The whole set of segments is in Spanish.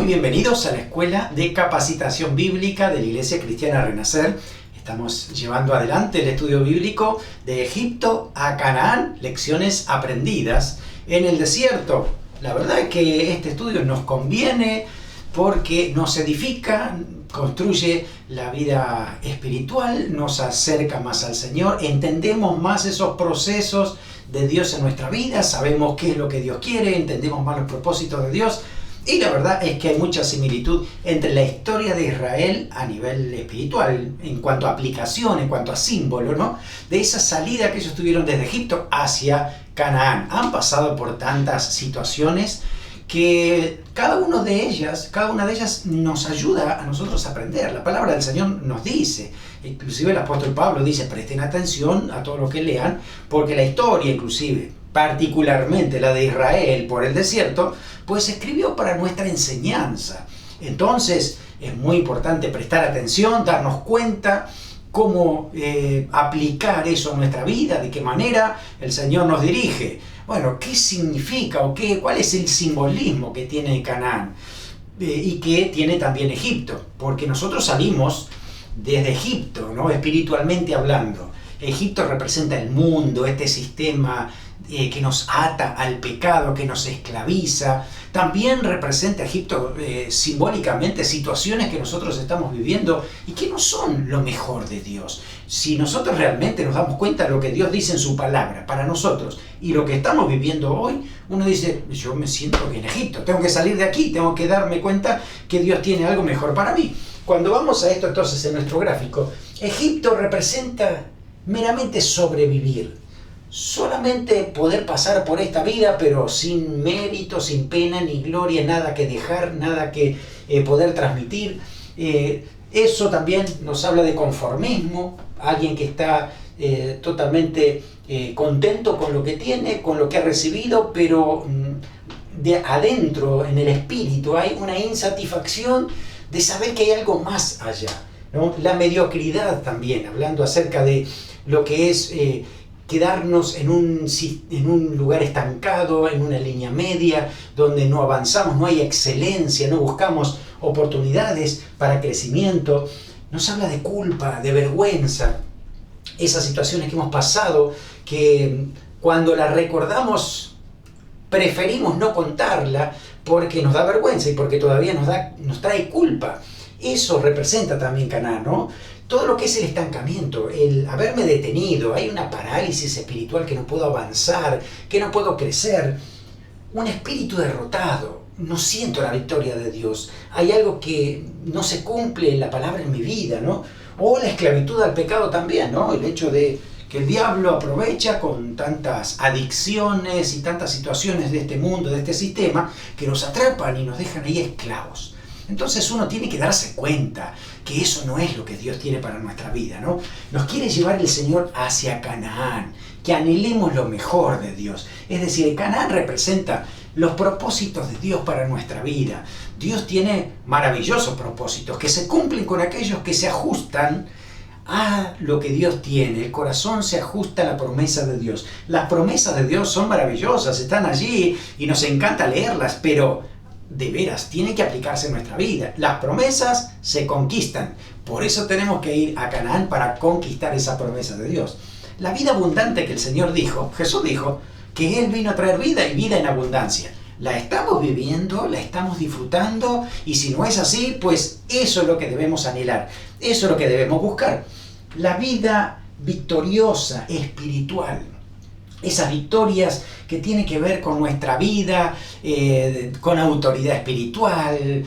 bienvenidos a la Escuela de Capacitación Bíblica de la Iglesia Cristiana Renacer. Estamos llevando adelante el estudio bíblico de Egipto a Canaán, lecciones aprendidas en el desierto. La verdad es que este estudio nos conviene porque nos edifica, construye la vida espiritual, nos acerca más al Señor, entendemos más esos procesos de Dios en nuestra vida, sabemos qué es lo que Dios quiere, entendemos más los propósitos de Dios. Y la verdad es que hay mucha similitud entre la historia de Israel a nivel espiritual, en cuanto a aplicación, en cuanto a símbolo, ¿no? De esa salida que ellos tuvieron desde Egipto hacia Canaán. Han pasado por tantas situaciones que cada una de ellas nos ayuda a nosotros a aprender. La palabra del Señor nos dice, inclusive el apóstol Pablo dice, presten atención a todo lo que lean, porque la historia inclusive, particularmente la de Israel por el desierto, pues se escribió para nuestra enseñanza. Entonces es muy importante prestar atención, darnos cuenta cómo aplicar eso a nuestra vida, de qué manera el Señor nos dirige. Bueno, ¿qué significa o cuál es el simbolismo que tiene Canaán y que tiene también Egipto? Porque nosotros salimos desde Egipto, ¿no? Espiritualmente hablando. Egipto representa el mundo, este sistema que nos ata al pecado, que nos esclaviza. También representa Egipto simbólicamente situaciones que nosotros estamos viviendo y que no son lo mejor de Dios. Si nosotros realmente nos damos cuenta de lo que Dios dice en su palabra para nosotros y lo que estamos viviendo hoy, uno dice, yo me siento en Egipto, tengo que salir de aquí, tengo que darme cuenta que Dios tiene algo mejor para mí. Cuando vamos a esto entonces en nuestro gráfico, Egipto representa meramente sobrevivir. Solamente poder pasar por esta vida, pero sin mérito, sin pena ni gloria, nada que dejar, nada que poder transmitir. Eso también nos habla de conformismo, alguien que está totalmente contento con lo que tiene, con lo que ha recibido, pero de adentro, en el espíritu, hay una insatisfacción de saber que hay algo más allá, ¿no? La mediocridad también, hablando acerca de lo que es quedarnos en un lugar estancado, en una línea media, donde no avanzamos, no hay excelencia, no buscamos oportunidades para crecimiento. Nos habla de culpa, de vergüenza, esas situaciones que hemos pasado, que cuando las recordamos preferimos no contarla porque nos da vergüenza y porque todavía nos trae culpa. Eso representa también Canaán, ¿no? Todo lo que es el estancamiento, el haberme detenido, hay una parálisis espiritual que no puedo avanzar, que no puedo crecer, un espíritu derrotado, no siento la victoria de Dios, hay algo que no se cumple en la palabra en mi vida, ¿no? O la esclavitud al pecado también, ¿no? El hecho de que el diablo aprovecha con tantas adicciones y tantas situaciones de este mundo, de este sistema, que nos atrapan y nos dejan ahí esclavos. Entonces uno tiene que darse cuenta que eso no es lo que Dios tiene para nuestra vida, ¿no? Nos quiere llevar el Señor hacia Canaán, que anhelemos lo mejor de Dios. Es decir, Canaán representa los propósitos de Dios para nuestra vida. Dios tiene maravillosos propósitos que se cumplen con aquellos que se ajustan a lo que Dios tiene. El corazón se ajusta a la promesa de Dios. Las promesas de Dios son maravillosas, están allí y nos encanta leerlas, pero de veras, tiene que aplicarse en nuestra vida. Las promesas se conquistan. Por eso tenemos que ir a Canaán para conquistar esa promesa de Dios. La vida abundante que el Señor dijo, Jesús dijo, que Él vino a traer vida y vida en abundancia. La estamos viviendo, la estamos disfrutando y si no es así, pues eso es lo que debemos anhelar. Eso es lo que debemos buscar. La vida victoriosa, espiritual. Esas victorias que tienen que ver con nuestra vida, con autoridad espiritual,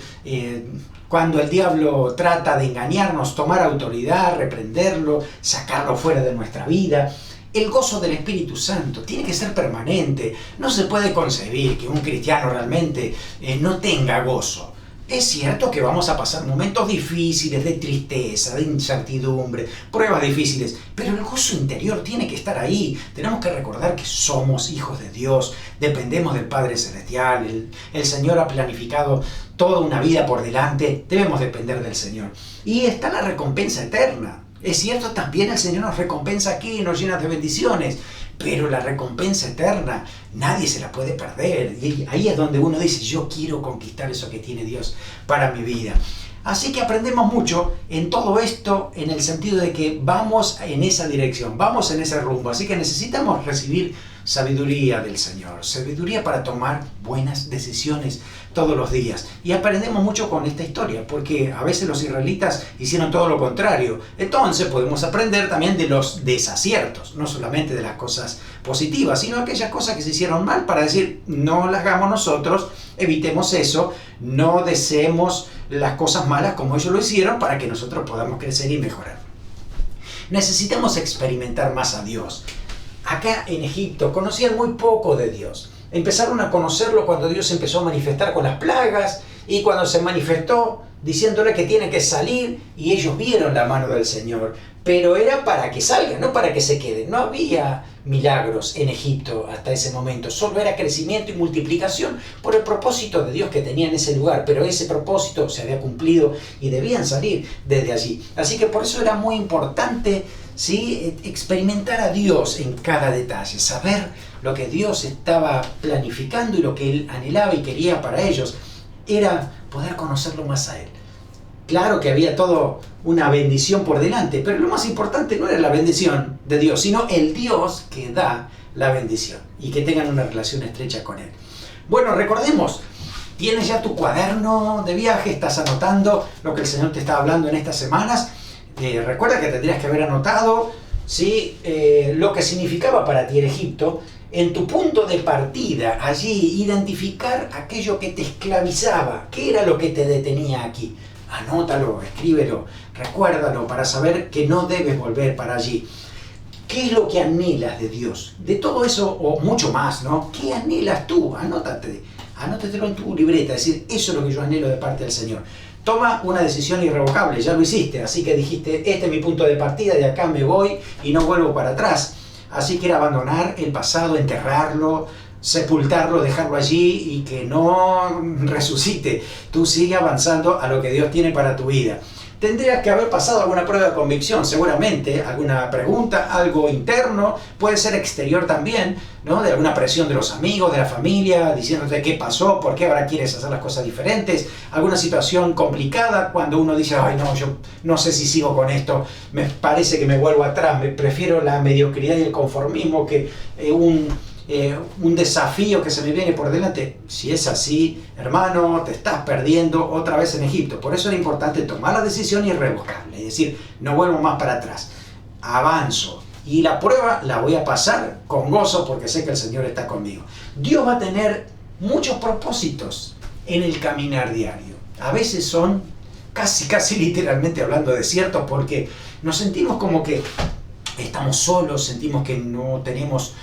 cuando el diablo trata de engañarnos, tomar autoridad, reprenderlo, sacarlo fuera de nuestra vida. El gozo del Espíritu Santo tiene que ser permanente. No se puede concebir que un cristiano realmente no tenga gozo. Es cierto que vamos a pasar momentos difíciles de tristeza, de incertidumbre, pruebas difíciles, pero el gozo interior tiene que estar ahí. Tenemos que recordar que somos hijos de Dios, dependemos del Padre Celestial, el Señor ha planificado toda una vida por delante, debemos depender del Señor. Y está la recompensa eterna. Es cierto, también el Señor nos recompensa aquí, nos llena de bendiciones, pero la recompensa eterna nadie se la puede perder. Y ahí es donde uno dice, yo quiero conquistar eso que tiene Dios para mi vida. Así que aprendemos mucho en todo esto, en el sentido de que vamos en esa dirección, vamos en ese rumbo. Así que necesitamos recibir sabiduría del Señor, sabiduría para tomar buenas decisiones todos los días. Y aprendemos mucho con esta historia, porque a veces los israelitas hicieron todo lo contrario. Entonces podemos aprender también de los desaciertos, no solamente de las cosas positivas, sino aquellas cosas que se hicieron mal, para decir, no las hagamos nosotros, evitemos eso, no deseemos las cosas malas como ellos lo hicieron, para que nosotros podamos crecer y mejorar. Necesitamos experimentar más a Dios. Acá en Egipto conocían muy poco de Dios. Empezaron a conocerlo cuando Dios se empezó a manifestar con las plagas, y cuando se manifestó diciéndole que tienen que salir, y ellos vieron la mano del Señor. Pero era para que salgan, no para que se queden. No había milagros en Egipto hasta ese momento. Solo era crecimiento y multiplicación por el propósito de Dios que tenía en ese lugar. Pero ese propósito se había cumplido y debían salir desde allí. Así que por eso era muy importante, ¿sí?, experimentar a Dios en cada detalle. Saber lo que Dios estaba planificando y lo que Él anhelaba y quería para ellos. Era poder conocerlo más a Él. Claro que había todo una bendición por delante, pero lo más importante no era la bendición de Dios, sino el Dios que da la bendición, y que tengan una relación estrecha con Él. Bueno, recordemos, tienes ya tu cuaderno de viaje, estás anotando lo que el Señor te está hablando en estas semanas. Recuerda que tendrías que haber anotado, ¿sí?, lo que significaba para ti el Egipto. En tu punto de partida, allí, identificar aquello que te esclavizaba. ¿Qué era lo que te detenía aquí? Anótalo, escríbelo, recuérdalo para saber que no debes volver para allí. ¿Qué es lo que anhelas de Dios? De todo eso, o mucho más, ¿no? ¿Qué anhelas tú? Anótatelo en tu libreta, es decir, eso es lo que yo anhelo de parte del Señor. Toma una decisión irrevocable, ya lo hiciste, así que dijiste, este es mi punto de partida, de acá me voy y no vuelvo para atrás. Así que era abandonar el pasado, enterrarlo, sepultarlo, dejarlo allí y que no resucite. Tú sigue avanzando a lo que Dios tiene para tu vida. Tendrías que haber pasado alguna prueba de convicción, seguramente, alguna pregunta, algo interno, puede ser exterior también, ¿no?, de alguna presión de los amigos, de la familia, diciéndote qué pasó, por qué ahora quieres hacer las cosas diferentes, alguna situación complicada cuando uno dice, ay no, yo no sé si sigo con esto, me parece que me vuelvo atrás, me prefiero la mediocridad y el conformismo que un desafío que se me viene por delante. Si es así, hermano, te estás perdiendo otra vez en Egipto. Por eso era importante tomar la decisión irrevocable, es decir, no vuelvo más para atrás, avanzo, y la prueba la voy a pasar con gozo porque sé que el Señor está conmigo. Dios va a tener muchos propósitos en el caminar diario. A veces son casi literalmente hablando desiertos, porque nos sentimos como que estamos solos, sentimos que no tenemos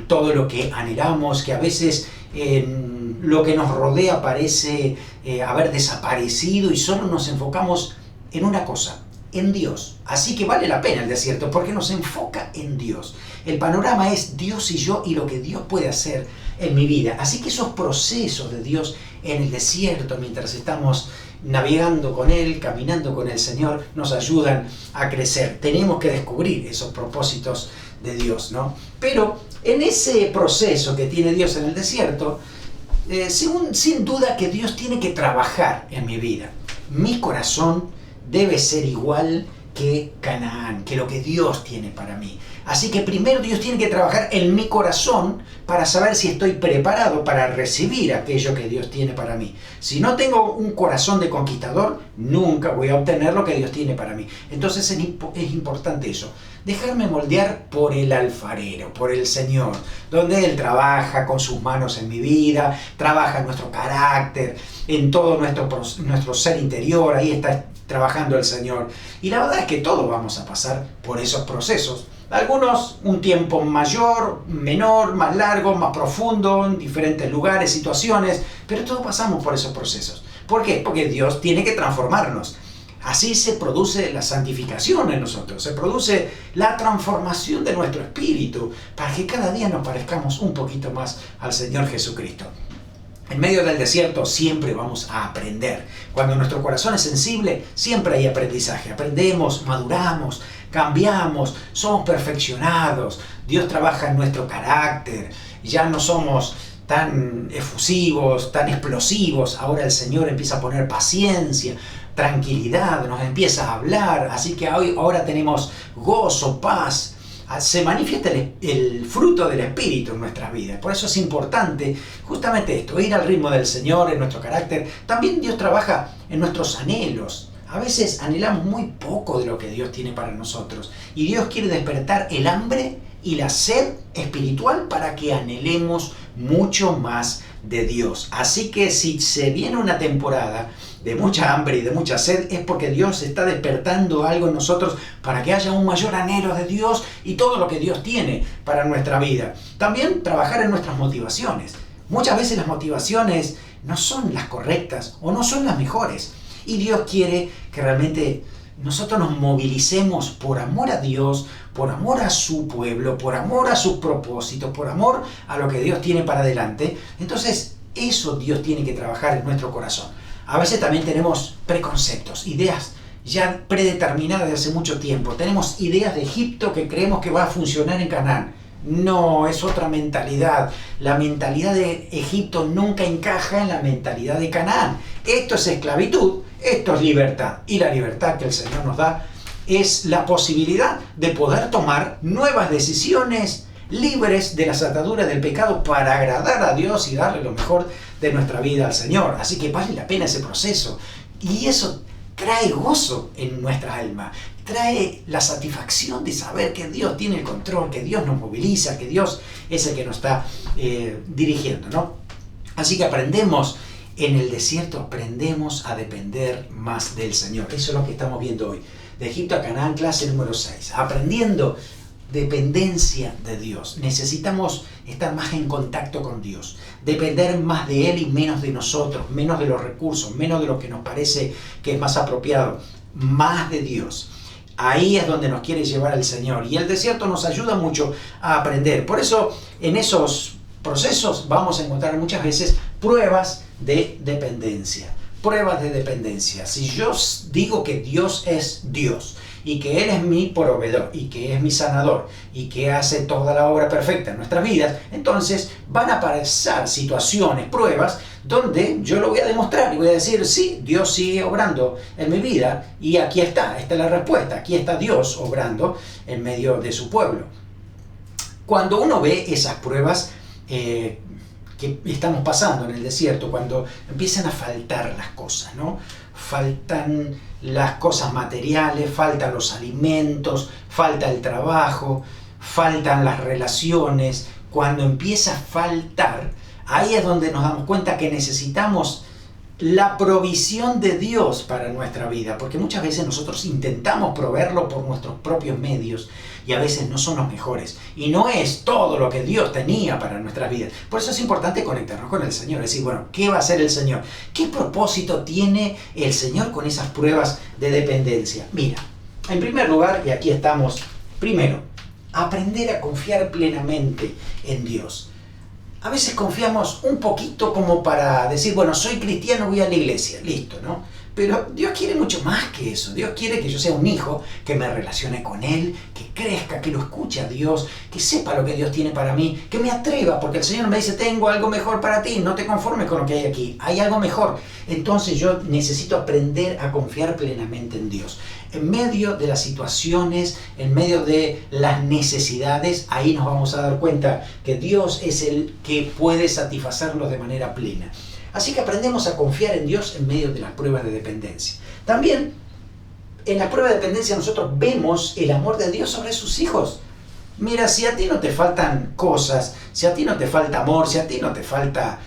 todo lo que anhelamos, que a veces lo que nos rodea parece haber desaparecido y solo nos enfocamos en una cosa, en Dios. Así que vale la pena el desierto porque nos enfoca en Dios. El panorama es Dios y yo y lo que Dios puede hacer en mi vida. Así que esos procesos de Dios en el desierto, mientras estamos navegando con Él, caminando con el Señor, nos ayudan a crecer. Tenemos que descubrir esos propósitos de Dios, ¿no? Pero en ese proceso que tiene Dios en el desierto, sin duda que Dios tiene que trabajar en mi vida. Mi corazón debe ser igual que Canaán, que lo que Dios tiene para mí. Así que primero Dios tiene que trabajar en mi corazón para saber si estoy preparado para recibir aquello que Dios tiene para mí. Si no tengo un corazón de conquistador, nunca voy a obtener lo que Dios tiene para mí. Entonces es importante eso, dejarme moldear por el alfarero, por el Señor, donde Él trabaja con sus manos en mi vida, trabaja en nuestro carácter, en todo nuestro ser interior, ahí está trabajando el Señor. Y la verdad es que todos vamos a pasar por esos procesos. Algunos un tiempo mayor, menor, más largo, más profundo, en diferentes lugares, situaciones, pero todos pasamos por esos procesos. ¿Por qué? Porque Dios tiene que transformarnos. Así se produce la santificación en nosotros, se produce la transformación de nuestro espíritu para que cada día nos parezcamos un poquito más al Señor Jesucristo. En medio del desierto siempre vamos a aprender. Cuando nuestro corazón es sensible, siempre hay aprendizaje. Aprendemos, maduramos, cambiamos, somos perfeccionados, Dios trabaja en nuestro carácter, ya no somos tan efusivos, tan explosivos. Ahora el Señor empieza a poner paciencia, tranquilidad, nos empieza a hablar, así que ahora tenemos gozo, paz. Se manifiesta el fruto del Espíritu en nuestras vidas. Por eso es importante justamente esto, ir al ritmo del Señor en nuestro carácter. También Dios trabaja en nuestros anhelos. A veces anhelamos muy poco de lo que Dios tiene para nosotros. Y Dios quiere despertar el hambre y la sed espiritual para que anhelemos mucho más de Dios. Así que si se viene una temporada de mucha hambre y de mucha sed, es porque Dios está despertando algo en nosotros para que haya un mayor anhelo de Dios y todo lo que Dios tiene para nuestra vida. También trabajar en nuestras motivaciones. Muchas veces las motivaciones no son las correctas o no son las mejores. Y Dios quiere que realmente nosotros nos movilicemos por amor a Dios, por amor a su pueblo, por amor a sus propósitos, por amor a lo que Dios tiene para adelante. Entonces, eso Dios tiene que trabajar en nuestro corazón. A veces también tenemos preconceptos, ideas ya predeterminadas de hace mucho tiempo. Tenemos ideas de Egipto que creemos que va a funcionar en Canaán. No, es otra mentalidad. La mentalidad de Egipto nunca encaja en la mentalidad de Canaán. Esto es esclavitud, esto es libertad. Y la libertad que el Señor nos da es la posibilidad de poder tomar nuevas decisiones libres de las ataduras del pecado para agradar a Dios y darle lo mejor de nuestra vida al Señor. Así que vale la pena ese proceso. Y eso trae gozo en nuestra alma. Trae la satisfacción de saber que Dios tiene el control, que Dios nos moviliza, que Dios es el que nos está dirigiendo, ¿no? Así que aprendemos en el desierto, aprendemos a depender más del Señor. Eso es lo que estamos viendo hoy. De Egipto a Canaán, clase número 6. Aprendiendo dependencia de Dios. Necesitamos estar más en contacto con Dios, depender más de Él y menos de nosotros, menos de los recursos, menos de lo que nos parece que es más apropiado, más de Dios. Ahí es donde nos quiere llevar el Señor, y el desierto nos ayuda mucho a aprender. Por eso en esos procesos vamos a encontrar muchas veces pruebas de dependencia. Pruebas de dependencia. Si yo digo que Dios es Dios, y que Él es mi proveedor, y que es mi sanador, y que hace toda la obra perfecta en nuestras vidas, entonces van a aparecer situaciones, pruebas, donde yo lo voy a demostrar y voy a decir, sí, Dios sigue obrando en mi vida, y aquí está, esta es la respuesta, aquí está Dios obrando en medio de su pueblo. Cuando uno ve esas pruebas que estamos pasando en el desierto, cuando empiezan a faltar las cosas, ¿no? Faltan las cosas materiales, faltan los alimentos, falta el trabajo, faltan las relaciones. Cuando empieza a faltar, ahí es donde nos damos cuenta que necesitamos la provisión de Dios para nuestra vida, porque muchas veces nosotros intentamos proveerlo por nuestros propios medios y a veces no son los mejores, y no es todo lo que Dios tenía para nuestras vidas. Por eso es importante conectarnos con el Señor, decir, bueno, ¿qué va a hacer el Señor? ¿Qué propósito tiene el Señor con esas pruebas de dependencia? Mira, en primer lugar, y aquí estamos, primero, aprender a confiar plenamente en Dios. A veces confiamos un poquito como para decir, bueno, soy cristiano, voy a la iglesia, listo, ¿no? Pero Dios quiere mucho más que eso. Dios quiere que yo sea un hijo, que me relacione con Él, que crezca, que lo escuche a Dios, que sepa lo que Dios tiene para mí, que me atreva, porque el Señor me dice, tengo algo mejor para ti, no te conformes con lo que hay aquí, hay algo mejor. Entonces yo necesito aprender a confiar plenamente en Dios. En medio de las situaciones, en medio de las necesidades, ahí nos vamos a dar cuenta que Dios es el que puede satisfacerlos de manera plena. Así que aprendemos a confiar en Dios en medio de las pruebas de dependencia. También, en la prueba de dependencia nosotros vemos el amor de Dios sobre sus hijos. Mira, si a ti no te faltan cosas, si a ti no te falta amor, si a ti no te falta,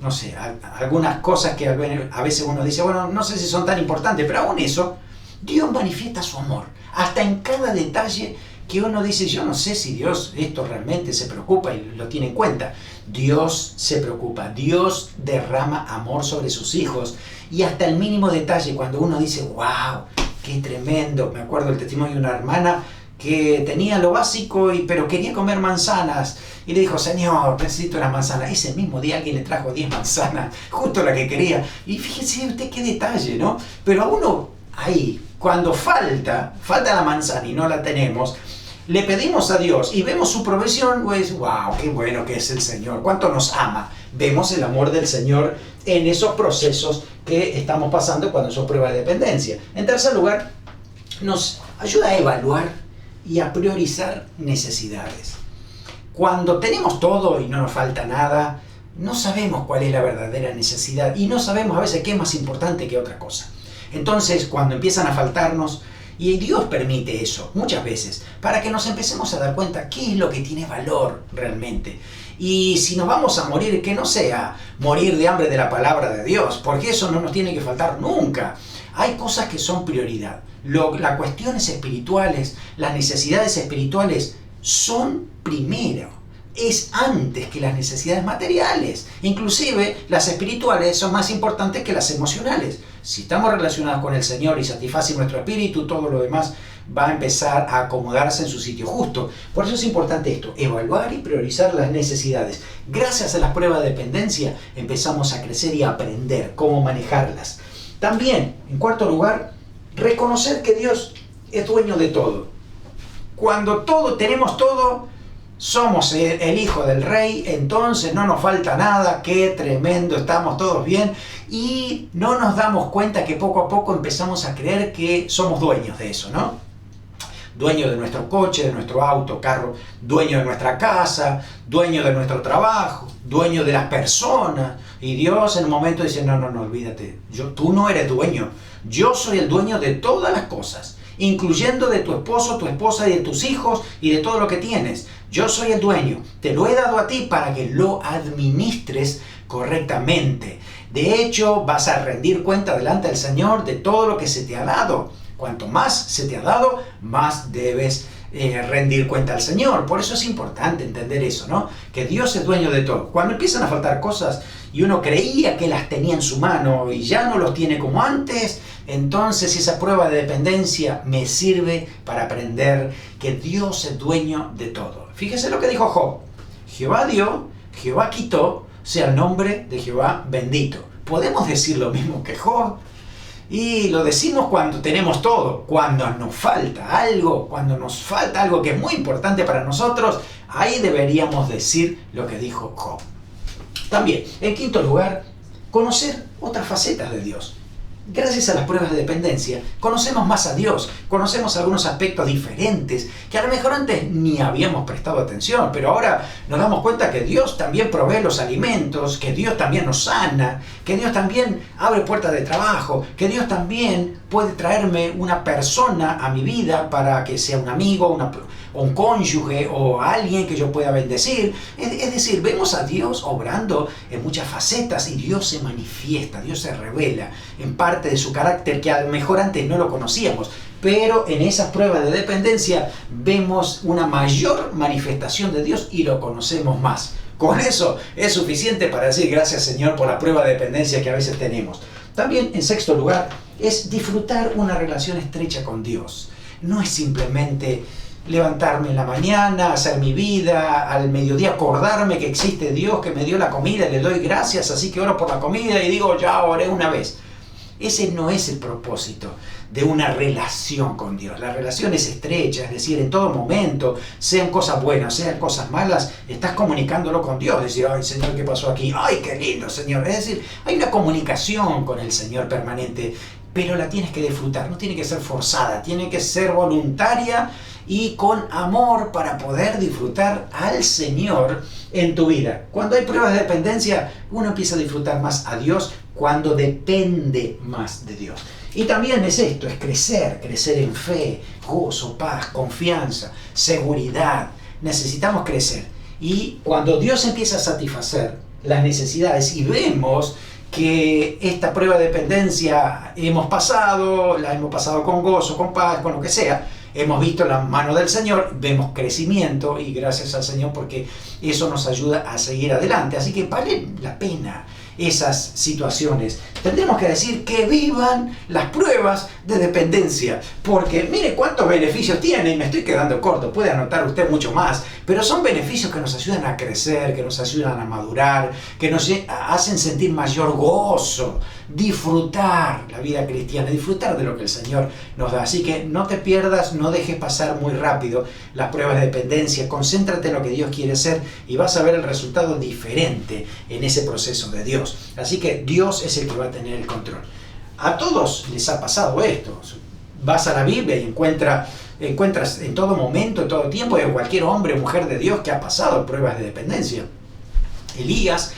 no sé, algunas cosas que a veces uno dice, bueno, no sé si son tan importantes, pero aún eso, Dios manifiesta su amor, hasta en cada detalle que uno dice, yo no sé si Dios esto realmente se preocupa y lo tiene en cuenta. Dios se preocupa, Dios derrama amor sobre sus hijos, y hasta el mínimo detalle, cuando uno dice, wow, qué tremendo. Me acuerdo el testimonio de una hermana que tenía lo básico, pero quería comer manzanas, y le dijo, Señor, necesito una manzana. Ese mismo día alguien le trajo 10 manzanas, justo la que quería, y fíjense usted qué detalle, ¿no? Pero a uno ahí, Cuando falta la manzana y no la tenemos, le pedimos a Dios y vemos su provisión, pues, wow, qué bueno que es el Señor, cuánto nos ama. Vemos el amor del Señor en esos procesos que estamos pasando cuando son pruebas de dependencia. En tercer lugar, nos ayuda a evaluar y a priorizar necesidades. Cuando tenemos todo y no nos falta nada, no sabemos cuál es la verdadera necesidad y no sabemos a veces qué es más importante que otra cosa. Entonces, cuando empiezan a faltarnos, y Dios permite eso muchas veces, para que nos empecemos a dar cuenta qué es lo que tiene valor realmente. Y si nos vamos a morir, que no sea morir de hambre de la palabra de Dios, porque eso no nos tiene que faltar nunca. Hay cosas que son prioridad. Las cuestiones espirituales, las necesidades espirituales son primero. Es antes que las necesidades materiales. Inclusive las espirituales son más importantes que las emocionales. Si estamos relacionados con el Señor y satisface nuestro espíritu, todo lo demás va a empezar a acomodarse en su sitio justo. Por eso es importante esto, evaluar y priorizar las necesidades. Gracias a las pruebas de dependencia empezamos a crecer y a aprender cómo manejarlas. También, en cuarto lugar, reconocer que Dios es dueño de todo. Cuando tenemos todo, somos el hijo del rey, entonces no nos falta nada, qué tremendo, estamos todos bien y no nos damos cuenta que poco a poco empezamos a creer que somos dueños de eso, ¿no? Dueño de nuestro coche, de nuestro auto, carro, dueño de nuestra casa, dueño de nuestro trabajo, dueño de las personas. Y Dios en un momento dice, no, olvídate, tú no eres dueño, yo soy el dueño de todas las cosas, incluyendo de tu esposo, tu esposa y de tus hijos y de todo lo que tienes. Yo soy el dueño, te lo he dado a ti para que lo administres correctamente. De hecho, vas a rendir cuenta delante del Señor de todo lo que se te ha dado. Cuanto más se te ha dado, más debes rendir cuenta al Señor. Por eso es importante entender eso, ¿no? Que Dios es dueño de todo. Cuando empiezan a faltar cosas y uno creía que las tenía en su mano y ya no los tiene como antes, entonces esa prueba de dependencia me sirve para aprender que Dios es dueño de todo. Fíjese lo que dijo Job. Jehová dio, Jehová quitó, sea el nombre de Jehová bendito. ¿Podemos decir lo mismo que Job? Y lo decimos cuando tenemos todo, cuando nos falta algo que es muy importante para nosotros, ahí deberíamos decir lo que dijo Job. También, en quinto lugar, conocer otras facetas de Dios. Gracias a las pruebas de dependencia, conocemos más a Dios, conocemos algunos aspectos diferentes que a lo mejor antes ni habíamos prestado atención, pero ahora nos damos cuenta que Dios también provee los alimentos, que Dios también nos sana, que Dios también abre puertas de trabajo, que Dios también puede traerme una persona a mi vida para que sea un amigo, un cónyuge o alguien que yo pueda bendecir. Es decir, vemos a Dios obrando en muchas facetas y Dios se manifiesta, Dios se revela en parte de su carácter que a lo mejor antes no lo conocíamos, pero en esas pruebas de dependencia vemos una mayor manifestación de Dios y lo conocemos más. Con eso es suficiente para decir gracias Señor por la prueba de dependencia que a veces tenemos. También en sexto lugar es disfrutar una relación estrecha con Dios. No es simplemente levantarme en la mañana, hacer mi vida, al mediodía acordarme que existe Dios que me dio la comida y le doy gracias, así que oro por la comida y digo ya oré una vez. Ese no es el propósito de una relación con Dios. La relación es estrecha, es decir, en todo momento, sean cosas buenas, sean cosas malas, estás comunicándolo con Dios. Decir, ay Señor, ¿qué pasó aquí? Ay, qué lindo Señor. Es decir, hay una comunicación con el Señor permanente, pero la tienes que disfrutar, no tiene que ser forzada, tiene que ser voluntaria y con amor para poder disfrutar al Señor en tu vida. Cuando hay pruebas de dependencia, uno empieza a disfrutar más a Dios cuando depende más de Dios. Y también es esto, es crecer en fe, gozo, paz, confianza, seguridad. Necesitamos crecer. Y cuando Dios empieza a satisfacer las necesidades y vemos que esta prueba de dependencia la hemos pasado con gozo, con paz, con lo que sea, hemos visto la mano del Señor, vemos crecimiento y gracias al Señor porque eso nos ayuda a seguir adelante. Así que vale la pena esas situaciones. Tendremos que decir que vivan las pruebas de dependencia, porque mire cuántos beneficios tiene, y me estoy quedando corto, puede anotar usted mucho más, pero son beneficios que nos ayudan a crecer, que nos ayudan a madurar, que nos hacen sentir mayor gozo, disfrutar la vida cristiana, disfrutar de lo que el Señor nos da. Así que no te pierdas, no dejes pasar muy rápido las pruebas de dependencia, concéntrate en lo que Dios quiere hacer y vas a ver el resultado diferente en ese proceso de Dios. Así que Dios es el que va a tener el control. A todos les ha pasado esto. Vas a la Biblia y encuentras en todo momento, en todo tiempo, de cualquier hombre o mujer de Dios que ha pasado pruebas de dependencia. Elías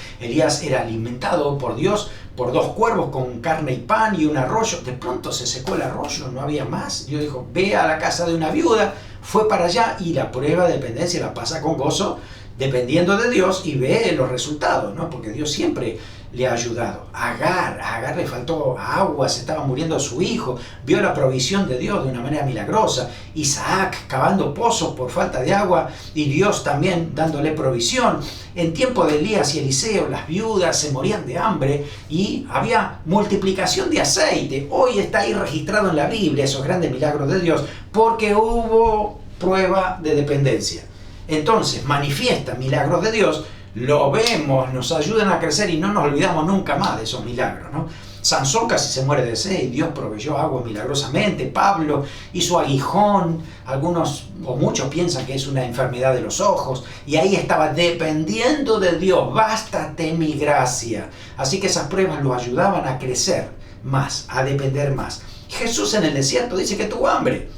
era alimentado por Dios por 2 cuervos con carne y pan y un arroyo. De pronto se secó el arroyo, no había más. Dios dijo, ve a la casa de una viuda, fue para allá y la prueba de dependencia la pasa con gozo, dependiendo de Dios, y ve los resultados, ¿no? Porque Dios siempre le ha ayudado. A Agar le faltó agua, se estaba muriendo su hijo, vio la provisión de Dios de una manera milagrosa. Isaac cavando pozos por falta de agua y Dios también dándole provisión. En tiempo de Elías y Eliseo, las viudas se morían de hambre y había multiplicación de aceite. Hoy está ahí registrado en la Biblia esos grandes milagros de Dios porque hubo prueba de dependencia. Entonces manifiesta milagros de Dios, lo vemos, nos ayudan a crecer y no nos olvidamos nunca más de esos milagros, ¿no? Sansón casi se muere de sed y Dios proveyó agua milagrosamente. Pablo hizo aguijón, algunos o muchos piensan que es una enfermedad de los ojos, y ahí estaba dependiendo de Dios, bástate mi gracia. Así que esas pruebas lo ayudaban a crecer más, a depender más. Jesús en el desierto dice que tuvo hambre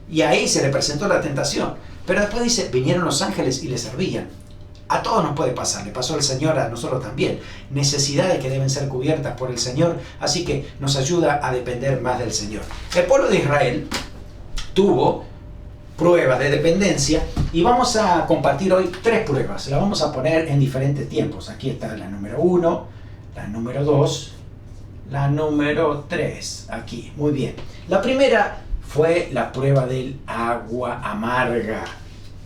y ahí se le presentó la tentación, pero después dice, vinieron los ángeles y le servían. A todos nos puede pasar, le pasó al Señor, a nosotros también. Necesidades que deben ser cubiertas por el Señor, así que nos ayuda a depender más del Señor. El pueblo de Israel tuvo pruebas de dependencia y vamos a compartir hoy 3 pruebas. Las vamos a poner en diferentes tiempos. Aquí está la número 1, la número 2, la número 3. Aquí, muy bien. La primera fue la prueba del agua amarga.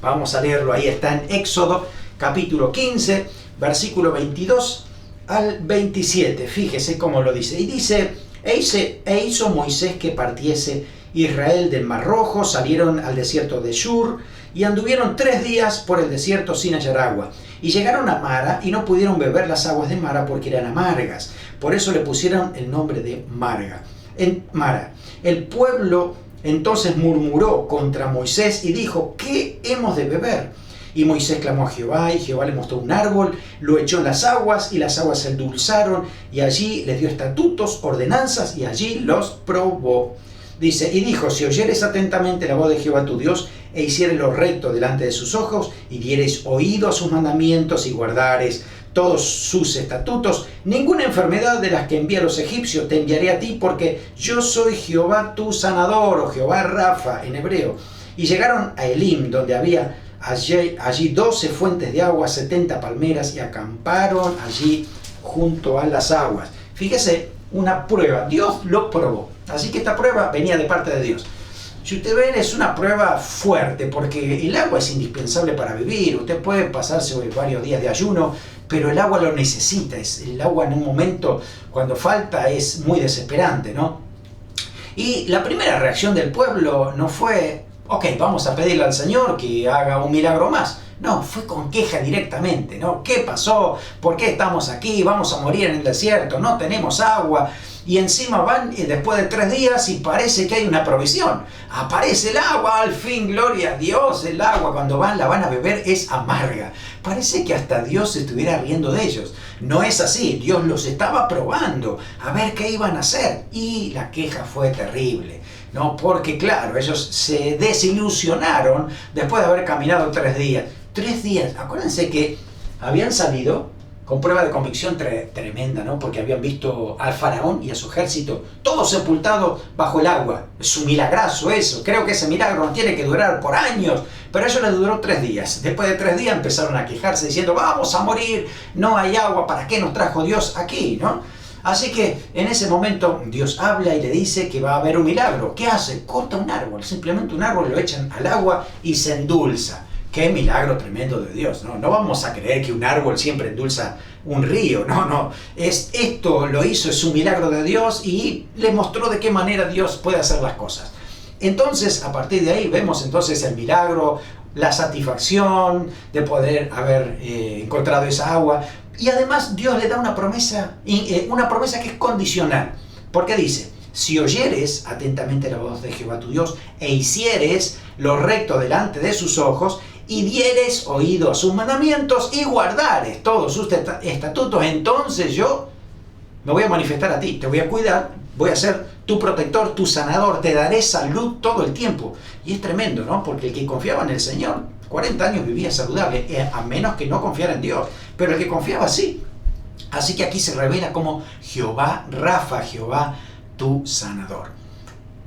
Vamos a leerlo, ahí está en Éxodo capítulo 15, versículo 22 al 27. Fíjese cómo lo dice. Y dice, e hizo Moisés que partiese Israel del Mar Rojo, salieron al desierto de Shur y anduvieron 3 días por el desierto sin hallar agua. Y llegaron a Mara y no pudieron beber las aguas de Mara porque eran amargas. Por eso le pusieron el nombre de Mara. El pueblo entonces murmuró contra Moisés y dijo, ¿qué hemos de beber? Y Moisés clamó a Jehová, y Jehová le mostró un árbol, lo echó en las aguas, y las aguas se endulzaron, y allí les dio estatutos, ordenanzas, y allí los probó. Dice, y dijo, si oyeres atentamente la voz de Jehová tu Dios, e hicieres lo recto delante de sus ojos, y dieres oído a sus mandamientos, y guardares todos sus estatutos, ninguna enfermedad de las que envía a los egipcios te enviaré a ti, porque yo soy Jehová tu sanador, o Jehová Rafa en hebreo. Y llegaron a Elim, donde había allí 12 fuentes de agua, 70 palmeras, y acamparon allí junto a las aguas. Fíjese, una prueba, Dios lo probó, así que esta prueba venía de parte de Dios. Si usted ve, es una prueba fuerte, porque el agua es indispensable para vivir. Usted puede pasarse varios días de ayuno, pero el agua lo necesita. El agua en un momento, cuando falta, es muy desesperante, ¿no? Y la primera reacción del pueblo no fue, ok, vamos a pedirle al Señor que haga un milagro más. No, fue con queja directamente, ¿no? ¿Qué pasó? ¿Por qué estamos aquí? Vamos a morir en el desierto, no tenemos agua. Y encima van después de 3 días y parece que hay una provisión. Aparece el agua, al fin, gloria a Dios. El agua cuando la van a beber es amarga. Parece que hasta Dios se estuviera riendo de ellos. No es así, Dios los estaba probando a ver qué iban a hacer. Y la queja fue terrible, ¿no? Porque claro, ellos se desilusionaron después de haber caminado 3 días. 3 días, acuérdense que habían salido con prueba de convicción tremenda, ¿no? Porque habían visto al faraón y a su ejército todo sepultado bajo el agua. Es un milagrazo eso. Creo que ese milagro no tiene que durar por años, pero a ellos les duró 3 días. Después de 3 días empezaron a quejarse diciendo, vamos a morir, no hay agua, ¿para qué nos trajo Dios aquí, no? Así que en ese momento Dios habla y le dice que va a haber un milagro. ¿Qué hace? Corta un árbol, simplemente un árbol, lo echan al agua y se endulza. Qué milagro tremendo de Dios, ¿no? No vamos a creer que un árbol siempre endulza un río, no. Esto lo hizo, es un milagro de Dios y le mostró de qué manera Dios puede hacer las cosas. Entonces, a partir de ahí vemos entonces el milagro, la satisfacción de poder haber encontrado esa agua. Y además Dios le da una promesa que es condicional. Porque dice, si oyeres atentamente la voz de Jehová tu Dios e hicieres lo recto delante de sus ojos y dieres oído a sus mandamientos y guardares todos sus estatutos, entonces yo me voy a manifestar a ti, te voy a cuidar, voy a ser tu protector, tu sanador, te daré salud todo el tiempo. Y es tremendo, ¿no? Porque el que confiaba en el Señor, 40 años vivía saludable, a menos que no confiara en Dios. Pero el que confiaba sí. Así que aquí se revela como Jehová Rafa, Jehová tu sanador.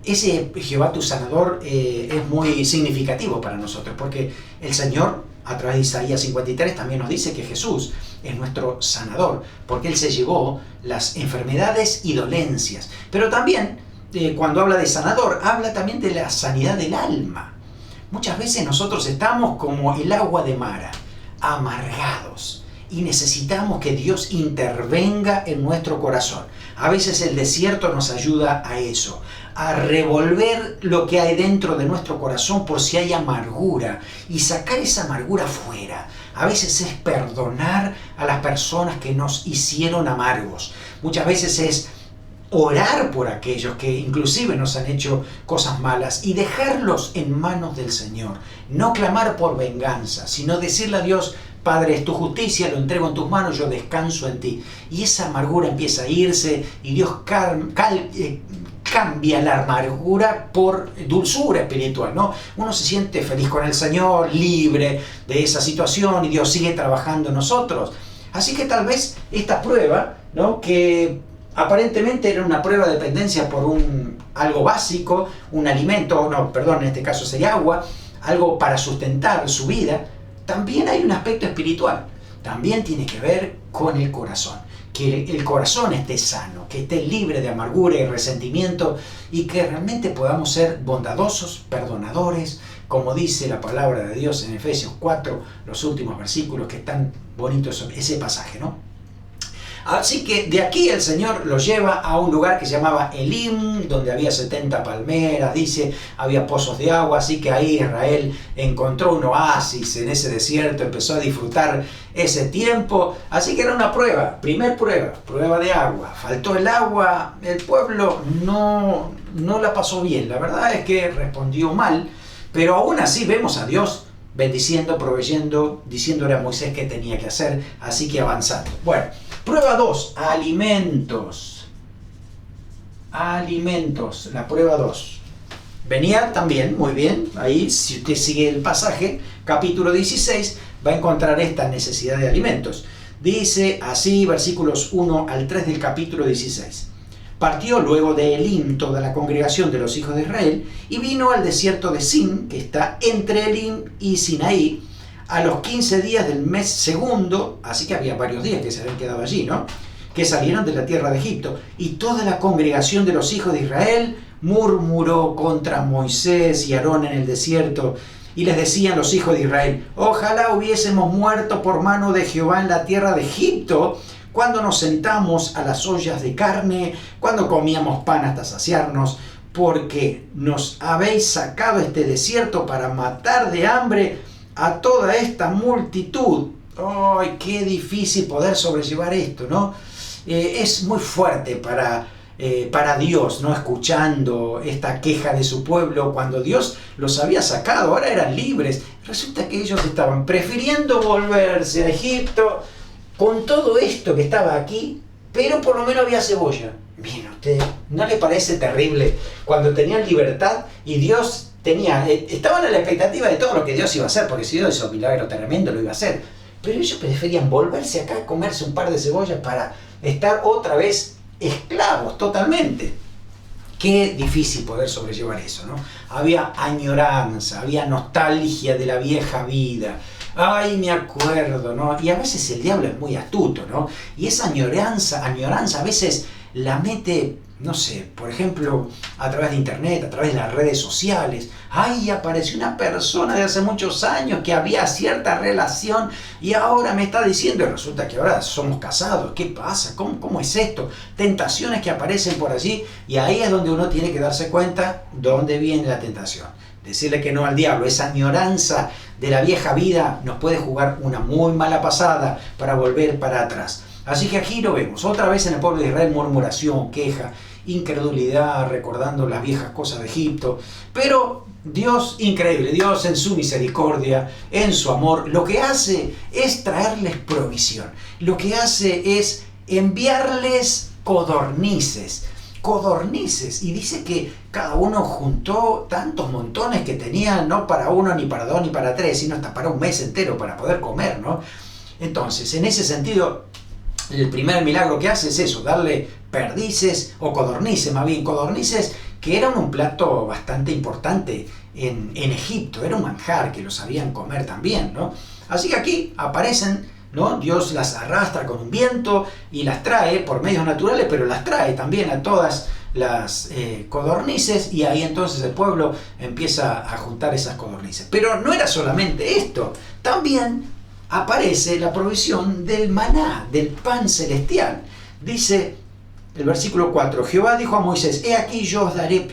Ese Jehová tu sanador es muy significativo para nosotros, porque el Señor, a través de Isaías 53, también nos dice que Jesús es nuestro sanador, porque Él se llevó las enfermedades y dolencias. Pero también, cuando habla de sanador, habla también de la sanidad del alma. Muchas veces nosotros estamos como el agua de Mara, amargados, y necesitamos que Dios intervenga en nuestro corazón. A veces el desierto nos ayuda a eso, a revolver lo que hay dentro de nuestro corazón por si hay amargura y sacar esa amargura fuera. A veces es perdonar a las personas que nos hicieron amargos. Muchas veces es orar por aquellos que inclusive nos han hecho cosas malas y dejarlos en manos del Señor. No clamar por venganza, sino decirle a Dios, Padre, es tu justicia, lo entrego en tus manos, yo descanso en ti. Y esa amargura empieza a irse y Dios cambia la amargura por dulzura espiritual, ¿no? Uno se siente feliz con el Señor, libre de esa situación y Dios sigue trabajando en nosotros. Así que tal vez esta prueba, ¿no? Que aparentemente era una prueba de dependencia por algo básico, un alimento, en este caso sería agua, algo para sustentar su vida. También hay un aspecto espiritual, también tiene que ver con el corazón, que el corazón esté sano, que esté libre de amargura y resentimiento y que realmente podamos ser bondadosos, perdonadores, como dice la palabra de Dios en Efesios 4, los últimos versículos, que están bonitos ese pasaje, ¿no? Así que de aquí el Señor los lleva a un lugar que se llamaba Elim, donde había 70 palmeras, dice, había pozos de agua, así que ahí Israel encontró un oasis en ese desierto, empezó a disfrutar ese tiempo, así que era una prueba, prueba de agua, faltó el agua, el pueblo no la pasó bien, la verdad es que respondió mal, pero aún así vemos a Dios bendiciendo, proveyendo, diciéndole a Moisés qué tenía que hacer, así que avanzando. Bueno, prueba 2, alimentos. Alimentos, la prueba 2. Venía también, muy bien, ahí si usted sigue el pasaje, capítulo 16, va a encontrar esta necesidad de alimentos. Dice así, versículos 1 al 3 del capítulo 16. Partió luego de Elim toda la congregación de los hijos de Israel y vino al desierto de Sin, que está entre Elim y Sinaí, a los 15 días del mes segundo, así que había varios días que se habían quedado allí, ¿no? Que salieron de la tierra de Egipto. Y toda la congregación de los hijos de Israel murmuró contra Moisés y Aarón en el desierto. Y les decían los hijos de Israel, ojalá hubiésemos muerto por mano de Jehová en la tierra de Egipto, cuando nos sentamos a las ollas de carne, cuando comíamos pan hasta saciarnos, porque nos habéis sacado este desierto para matar de hambre a toda esta multitud. ¡Ay, qué difícil poder sobrellevar esto!, ¿no? Es muy fuerte para Dios, ¿no? Escuchando esta queja de su pueblo, cuando Dios los había sacado, ahora eran libres. Resulta que ellos estaban prefiriendo volverse a Egipto con todo esto que estaba aquí, pero por lo menos había cebolla. Miren, ¿usted no le parece terrible cuando tenían libertad y Dios estaban a la expectativa de todo lo que Dios iba a hacer, porque si Dios hizo un milagro tremendo lo iba a hacer, pero ellos preferían volverse acá, comerse un par de cebollas para estar otra vez esclavos totalmente? Qué difícil poder sobrellevar eso, ¿no? Había añoranza, había nostalgia de la vieja vida. Ay, me acuerdo, ¿no? Y a veces el diablo es muy astuto, ¿no? Y esa añoranza a veces la mete no sé, por ejemplo, a través de internet, a través de las redes sociales. ¡Ay, apareció una persona de hace muchos años que había cierta relación y ahora me está diciendo, y resulta que ahora somos casados! ¿Qué pasa? ¿Cómo es esto? Tentaciones que aparecen por allí, y ahí es donde uno tiene que darse cuenta dónde viene la tentación. Decirle que no al diablo, esa añoranza de la vieja vida nos puede jugar una muy mala pasada para volver para atrás. Así que aquí lo vemos, otra vez en el pueblo de Israel, murmuración, queja, incredulidad, recordando las viejas cosas de Egipto. Pero Dios, increíble, Dios en su misericordia, en su amor, lo que hace es traerles provisión. Lo que hace es enviarles codornices, y dice que cada uno juntó tantos montones que tenía, no para uno, ni para dos, ni para tres, sino hasta para un mes entero para poder comer, ¿no? Entonces, en ese sentido, el primer milagro que hace es eso, darle perdices, o codornices, más bien codornices, que eran un plato bastante importante en Egipto, era un manjar que lo sabían comer también, ¿no? Así que aquí aparecen, ¿no? Dios las arrastra con un viento y las trae por medios naturales, pero las trae también a todas las codornices, y ahí entonces el pueblo empieza a juntar esas codornices. Pero no era solamente esto, también aparece la provisión del maná, del pan celestial. Dice el versículo 4, Jehová dijo a Moisés, he aquí yo os haré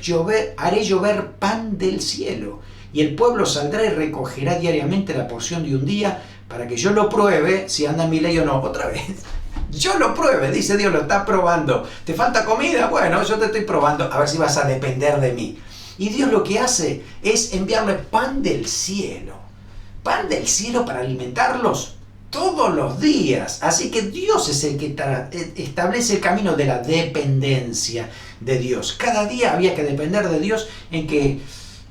llover pan del cielo, y el pueblo saldrá y recogerá diariamente la porción de un día, para que yo lo pruebe si anda en mi ley o no. Otra vez, yo lo pruebe, dice Dios, lo está probando. ¿Te falta comida? Bueno, yo te estoy probando, a ver si vas a depender de mí. Y Dios lo que hace es enviarle pan del cielo para alimentarlos todos los días. Así que Dios es el que establece el camino de la dependencia de Dios. Cada día había que depender de Dios, en que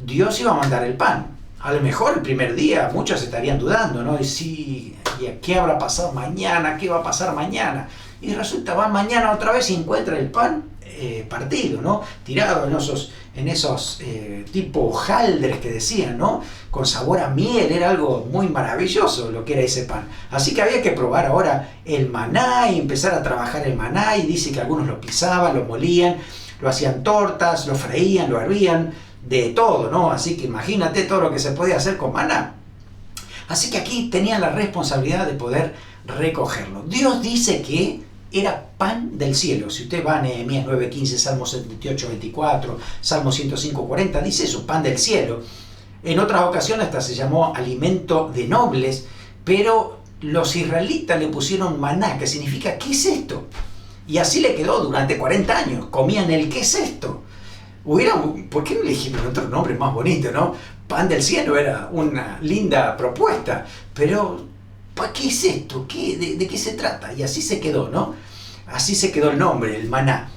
Dios iba a mandar el pan. A lo mejor el primer día muchos estarían dudando, ¿no? ¿Y qué habrá pasado mañana? ¿Qué va a pasar mañana? Y resulta, van mañana otra vez y encuentran el pan partido, ¿no? Tirado en esos tipo hojaldres que decían, ¿no? Con sabor a miel, era algo muy maravilloso lo que era ese pan. Así que había que probar ahora el maná y empezar a trabajar el maná, y dice que algunos lo pisaban, lo molían, lo hacían tortas, lo freían, lo hervían, de todo, ¿no? Así que imagínate todo lo que se podía hacer con maná. Así que aquí tenían la responsabilidad de poder recogerlo. Dios dice que era pan del cielo. Si usted va a Nehemías 9:15, Salmo 78:24, Salmo 105:40, dice eso, pan del cielo. En otras ocasiones hasta se llamó alimento de nobles, pero los israelitas le pusieron maná, que significa ¿qué es esto? Y así le quedó durante 40 años. Comían el ¿qué es esto? ¿Por qué no elegimos otro nombre más bonito, no? Pan del cielo era una linda propuesta, pero ¿para qué es esto? ¿De qué se trata? Y así se quedó, ¿no? Así se quedó el nombre, el maná.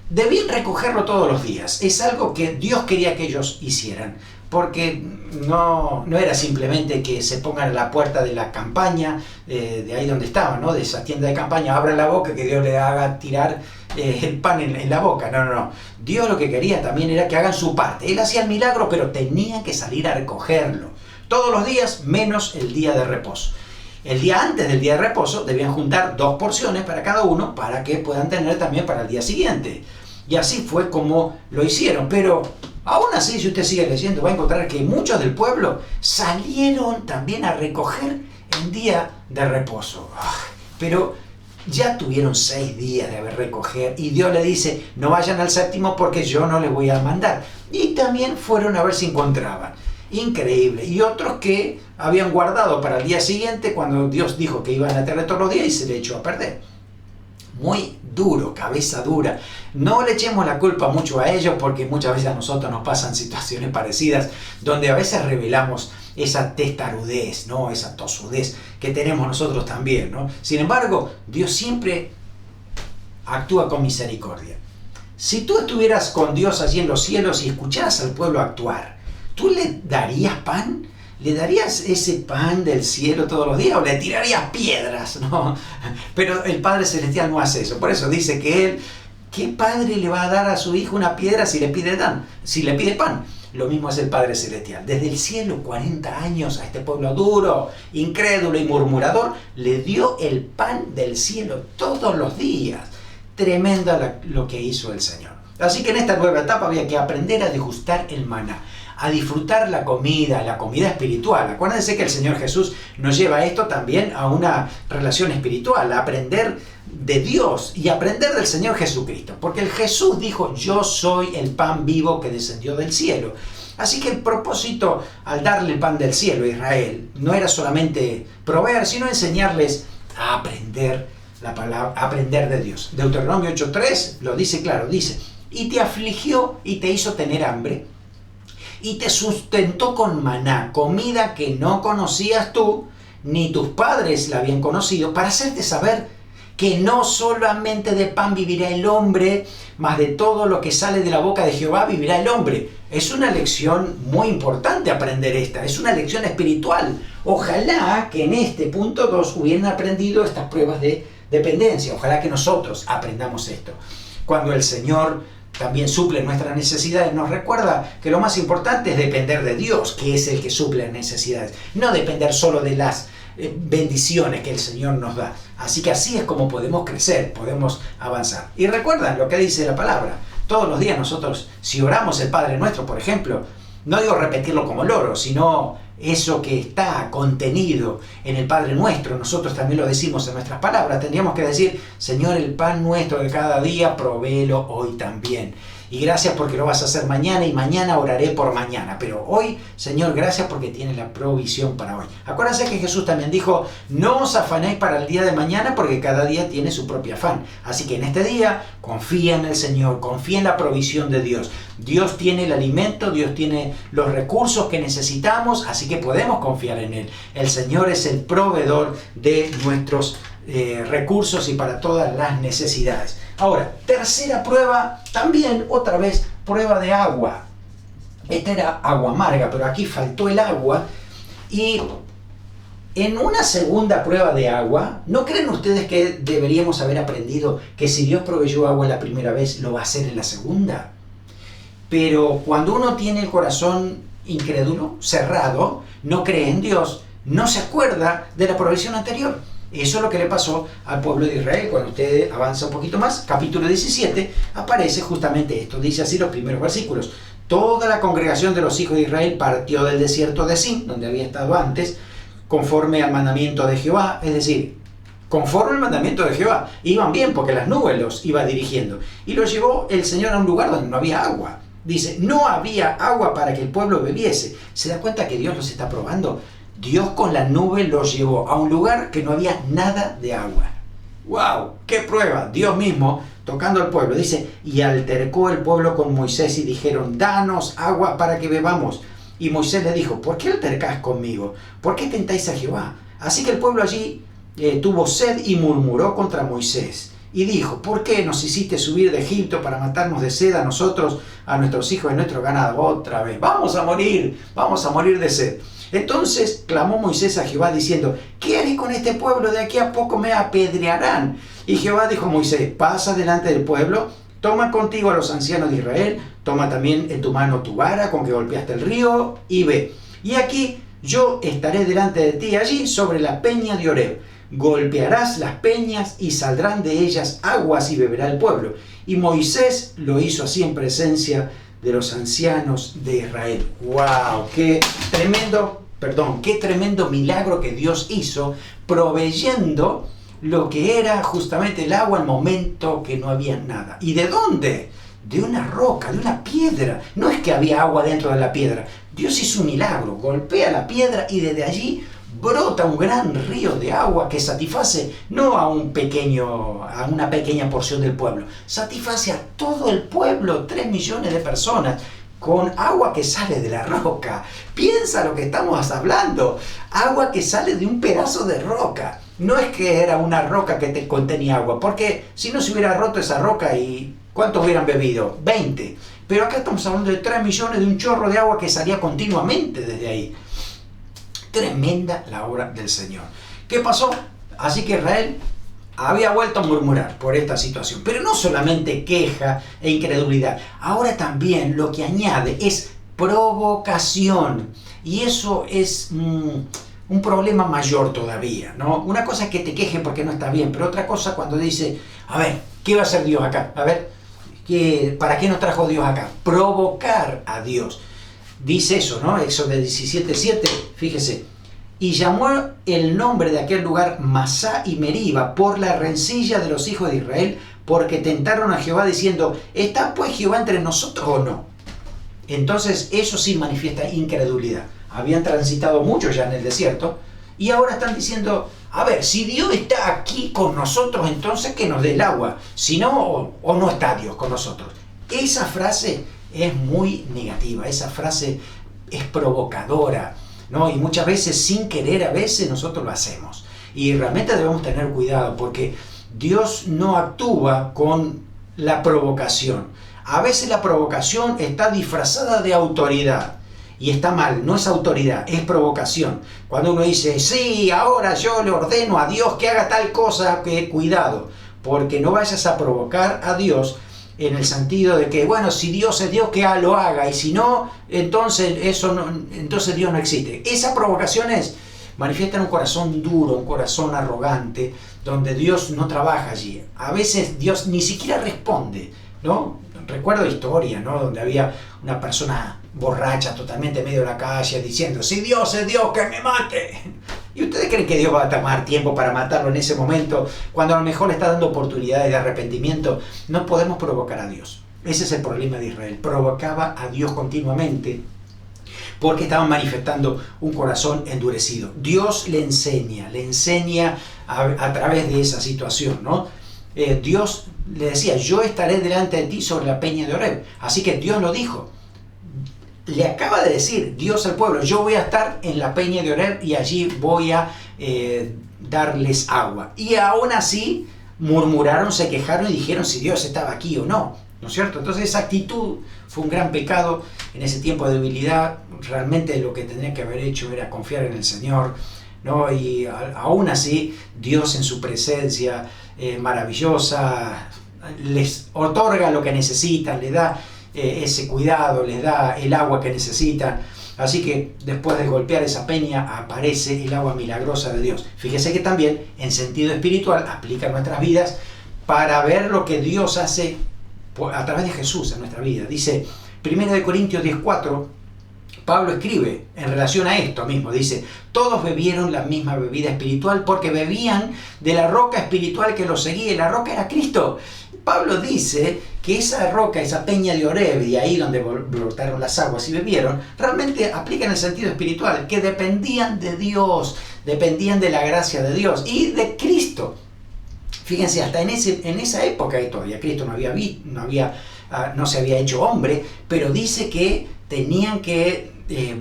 Debían recogerlo todos los días. Es algo que Dios quería que ellos hicieran, porque no era simplemente que se pongan a la puerta de la campaña, de ahí donde estaban, ¿no? De esa tienda de campaña, abran la boca, que Dios le haga tirar el pan en la boca. No. Dios lo que quería también era que hagan su parte. Él hacía el milagro, pero tenían que salir a recogerlo. Todos los días, menos el día de reposo. El día antes del día de reposo debían juntar 2 porciones para cada uno, para que puedan tener también para el día siguiente. Y así fue como lo hicieron. Pero aún así, si usted sigue leyendo, va a encontrar que muchos del pueblo salieron también a recoger en día de reposo. Pero ya tuvieron 6 días de haber recoger, y Dios le dice, no vayan al séptimo porque yo no les voy a mandar. Y también fueron a ver si encontraban. Increíble. Y otros que habían guardado para el día siguiente, cuando Dios dijo que iban a tener todos los días, y se le echó a perder. Muy duro, cabeza dura. No le echemos la culpa mucho a ellos, porque muchas veces a nosotros nos pasan situaciones parecidas, donde a veces revelamos esa testarudez, ¿no? Esa tosudez que tenemos nosotros también, ¿no? Sin embargo, Dios siempre actúa con misericordia. Si tú estuvieras con Dios allí en los cielos y escucharas al pueblo actuar, ¿tú le darías pan? ¿Le darías ese pan del cielo todos los días o le tirarías piedras? No, pero el Padre Celestial no hace eso. Por eso dice que Él, ¿qué padre le va a dar a su hijo una piedra si le pide pan? Lo mismo es el Padre Celestial. Desde el cielo, 40 años a este pueblo duro, incrédulo y murmurador, le dio el pan del cielo todos los días. Tremenda lo que hizo el Señor. Así que en esta nueva etapa había que aprender a degustar el maná, a disfrutar la comida espiritual. Acuérdense que el Señor Jesús nos lleva esto también a una relación espiritual, a aprender de Dios y aprender del Señor Jesucristo. Porque el Jesús dijo, yo soy el pan vivo que descendió del cielo. Así que el propósito al darle el pan del cielo a Israel no era solamente proveer, sino enseñarles a aprender la palabra, a aprender de Dios. Deuteronomio 8:3 lo dice claro, dice, y te afligió y te hizo tener hambre, y te sustentó con maná, comida que no conocías tú, ni tus padres la habían conocido, para hacerte saber que no solamente de pan vivirá el hombre, mas de todo lo que sale de la boca de Jehová vivirá el hombre. Es una lección muy importante aprender esta, es una lección espiritual. Ojalá que en este punto 2 hubieran aprendido estas pruebas de dependencia, ojalá que nosotros aprendamos esto. Cuando el Señor también suple nuestras necesidades, nos recuerda que lo más importante es depender de Dios, que es el que suple las necesidades, no depender solo de las bendiciones que el Señor nos da. Así que así es como podemos crecer, podemos avanzar. Y recuerdan lo que dice la palabra. Todos los días nosotros, si oramos el Padre Nuestro, por ejemplo, no digo repetirlo como loro, sino eso que está contenido en el Padre Nuestro, nosotros también lo decimos en nuestras palabras. Tendríamos que decir, Señor, el pan nuestro de cada día, provéelo hoy también. Y gracias porque lo vas a hacer mañana, y mañana oraré por mañana. Pero hoy, Señor, gracias porque tienes la provisión para hoy. Acuérdense que Jesús también dijo, no os afanéis para el día de mañana, porque cada día tiene su propio afán. Así que en este día, confía en el Señor, confía en la provisión de Dios. Dios tiene el alimento, Dios tiene los recursos que necesitamos, así que podemos confiar en Él. El Señor es el proveedor de nuestros recursos y para todas las necesidades. Ahora, tercera prueba, también otra vez prueba de agua. Esta era agua amarga, pero aquí faltó el agua. Y en una segunda prueba de agua, ¿no creen ustedes que deberíamos haber aprendido que si Dios proveyó agua la primera vez, lo va a hacer en la segunda? Pero cuando uno tiene el corazón incrédulo, cerrado, no cree en Dios, no se acuerda de la provisión anterior. Eso es lo que le pasó al pueblo de Israel. Cuando usted avanza un poquito más, capítulo 17, aparece justamente esto. Dice así los primeros versículos. Toda la congregación de los hijos de Israel partió del desierto de Sin, donde había estado antes, conforme al mandamiento de Jehová. Es decir, conforme al mandamiento de Jehová. Iban bien porque las nubes los iba dirigiendo. Y los llevó el Señor a un lugar donde no había agua. Dice, no había agua para que el pueblo bebiese. ¿Se da cuenta que Dios los está probando? Dios con la nube los llevó a un lugar que no había nada de agua. ¡Wow! ¡Qué prueba! Dios mismo tocando al pueblo. Dice, y altercó el pueblo con Moisés y dijeron, danos agua para que bebamos. Y Moisés le dijo, ¿por qué altercáis conmigo? ¿Por qué tentáis a Jehová? Así que el pueblo allí tuvo sed y murmuró contra Moisés. Y dijo, ¿por qué nos hiciste subir de Egipto para matarnos de sed a nosotros, a nuestros hijos y a nuestro ganado? Otra vez, vamos a morir de sed. Entonces clamó Moisés a Jehová diciendo, ¿qué haré con este pueblo? De aquí a poco me apedrearán. Y Jehová dijo a Moisés, pasa delante del pueblo, toma contigo a los ancianos de Israel, toma también en tu mano tu vara con que golpeaste el río y ve. Y aquí yo estaré delante de ti allí sobre la peña de Oreb. Golpearás las peñas y saldrán de ellas aguas y beberá el pueblo. Y Moisés lo hizo así en presencia de los ancianos de Israel. ¡Wow! ¡Qué tremendo milagro que Dios hizo, proveyendo lo que era justamente el agua al momento que no había nada! ¿Y de dónde? De una roca, de una piedra. No es que había agua dentro de la piedra. Dios hizo un milagro, golpea la piedra y desde allí brota un gran río de agua que satisface no a una pequeña porción del pueblo, satisface a todo el pueblo, 3 millones de personas, con agua que sale de la roca. Piensa lo que estamos hablando, agua que sale de un pedazo de roca. No es que era una roca que te contenía agua, porque si no se hubiera roto esa roca, ¿y cuántos hubieran bebido? 20. Pero acá estamos hablando de 3 millones, de un chorro de agua que salía continuamente desde ahí. Tremenda la obra del Señor. ¿Qué pasó? Así que Israel había vuelto a murmurar por esta situación. Pero no solamente queja e incredulidad. Ahora también lo que añade es provocación. Y eso es un problema mayor todavía, ¿no? Una cosa es que te quejen porque no está bien, pero otra cosa cuando dice, a ver, ¿qué va a hacer Dios acá? A ver, ¿Para qué nos trajo Dios acá? Provocar a Dios. Dice eso, ¿no? Éxodo 17:7, fíjese. Y llamó el nombre de aquel lugar Masá y Meriba por la rencilla de los hijos de Israel, porque tentaron a Jehová diciendo, ¿está pues Jehová entre nosotros o no? Entonces eso sí manifiesta incredulidad. Habían transitado mucho ya en el desierto y ahora están diciendo, a ver, si Dios está aquí con nosotros, entonces que nos dé el agua. Si no, o no está Dios con nosotros. Esa frase es muy negativa, esa frase es provocadora, ¿no? Y muchas veces sin querer, a veces nosotros lo hacemos. Y realmente debemos tener cuidado porque Dios no actúa con la provocación. A veces la provocación está disfrazada de autoridad. Y está mal, no es autoridad, es provocación. Cuando uno dice, sí, ahora yo le ordeno a Dios que haga tal cosa, que cuidado, porque no vayas a provocar a Dios en el sentido de que, bueno, si Dios es Dios, que lo haga, y si no, entonces Dios no existe. Esas provocaciones manifiestan un corazón duro, un corazón arrogante, donde Dios no trabaja allí. A veces Dios ni siquiera responde, ¿no? Recuerdo historias, ¿no? Donde había una persona borracha totalmente en medio de la calle diciendo, si Dios es Dios, que me mate. ¿Y ustedes creen que Dios va a tomar tiempo para matarlo en ese momento, cuando a lo mejor le está dando oportunidades de arrepentimiento? No podemos provocar a Dios. Ese es el problema de Israel. Provocaba a Dios continuamente porque estaban manifestando un corazón endurecido. Dios le enseña a través de esa situación, ¿no? Dios le decía, yo estaré delante de ti sobre la peña de Horeb. Así que Dios lo dijo. Le acaba de decir Dios al pueblo, yo voy a estar en la peña de Horeb y allí voy a darles agua. Y aún así murmuraron, se quejaron y dijeron si Dios estaba aquí o no. ¿No es cierto? Entonces esa actitud fue un gran pecado en ese tiempo de debilidad. Realmente lo que tendría que haber hecho era confiar en el Señor, ¿no? Y aún así Dios en su presencia maravillosa les otorga lo que necesitan, les da ese cuidado, les da el agua que necesitan. Así que después de golpear esa peña aparece el agua milagrosa de Dios. Fíjese que también en sentido espiritual aplica a nuestras vidas para ver lo que Dios hace a través de Jesús en nuestra vida. Dice 1 Corintios 10:4, Pablo escribe en relación a esto mismo, dice, todos bebieron la misma bebida espiritual porque bebían de la roca espiritual que los seguía, y la roca era Cristo. Pablo dice que esa roca, esa peña de Horeb, y ahí donde brotaron las aguas y bebieron, realmente aplica en el sentido espiritual, que dependían de Dios, dependían de la gracia de Dios y de Cristo. Fíjense, hasta en esa época todavía Cristo no se había hecho hombre, pero dice que tenían que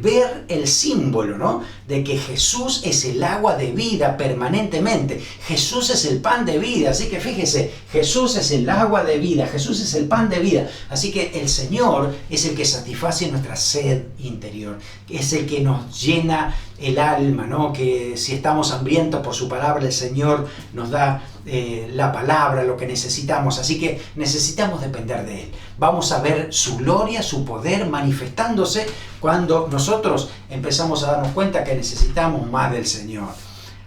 ver el símbolo, ¿no? De que Jesús es el agua de vida permanentemente. Jesús es el pan de vida. Así que fíjese, Jesús es el agua de vida, Jesús es el pan de vida. Así que el Señor es el que satisface nuestra sed interior, es el que nos llena el alma, ¿no? Que si estamos hambrientos por su palabra, el Señor nos da la palabra, lo que necesitamos. Así que necesitamos depender de Él. Vamos a ver su gloria, su poder manifestándose cuando nosotros empezamos a darnos cuenta que necesitamos más del Señor.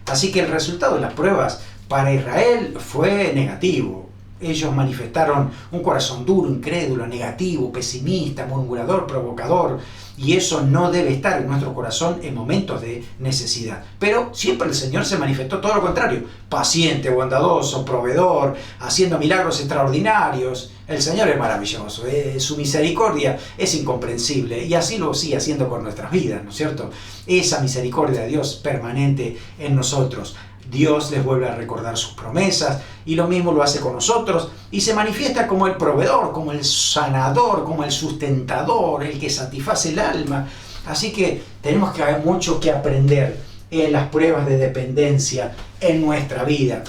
Así que el resultado de las pruebas para Israel fue negativo. Ellos manifestaron un corazón duro, incrédulo, negativo, pesimista, murmurador, provocador. Y eso no debe estar en nuestro corazón en momentos de necesidad. Pero siempre el Señor se manifestó todo lo contrario. Paciente, bondadoso, proveedor, haciendo milagros extraordinarios. El Señor es maravilloso. Su misericordia es incomprensible. Y así lo sigue haciendo con nuestras vidas, ¿no es cierto? Esa misericordia de Dios permanente en nosotros. Dios les vuelve a recordar sus promesas y lo mismo lo hace con nosotros y se manifiesta como el proveedor, como el sanador, como el sustentador, el que satisface el alma. Así que tenemos que haber mucho que aprender en las pruebas de dependencia en nuestra vida.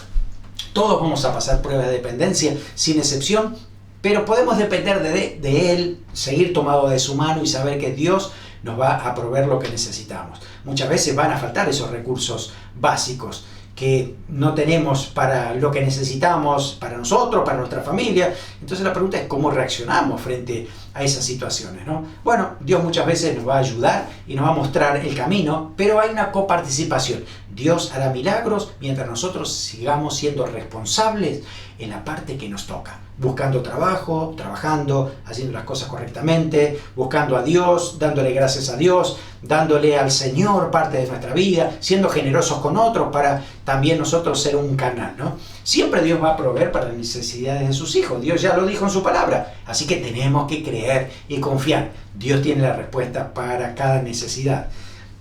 Todos vamos a pasar pruebas de dependencia sin excepción, pero podemos depender de Él, seguir tomado de su mano y saber que Dios nos va a proveer lo que necesitamos. Muchas veces van a faltar esos recursos básicos que no tenemos para lo que necesitamos, para nosotros, para nuestra familia. Entonces la pregunta es cómo reaccionamos frente a esas situaciones, ¿no? Bueno, Dios muchas veces nos va a ayudar y nos va a mostrar el camino, pero hay una coparticipación. Dios hará milagros mientras nosotros sigamos siendo responsables en la parte que nos toca. Buscando trabajo, trabajando, haciendo las cosas correctamente, buscando a Dios, dándole gracias a Dios, dándole al Señor parte de nuestra vida, siendo generosos con otros para también nosotros ser un canal, ¿no? Siempre Dios va a proveer para las necesidades de sus hijos. Dios ya lo dijo en su palabra. Así que tenemos que creer y confiar. Dios tiene la respuesta para cada necesidad.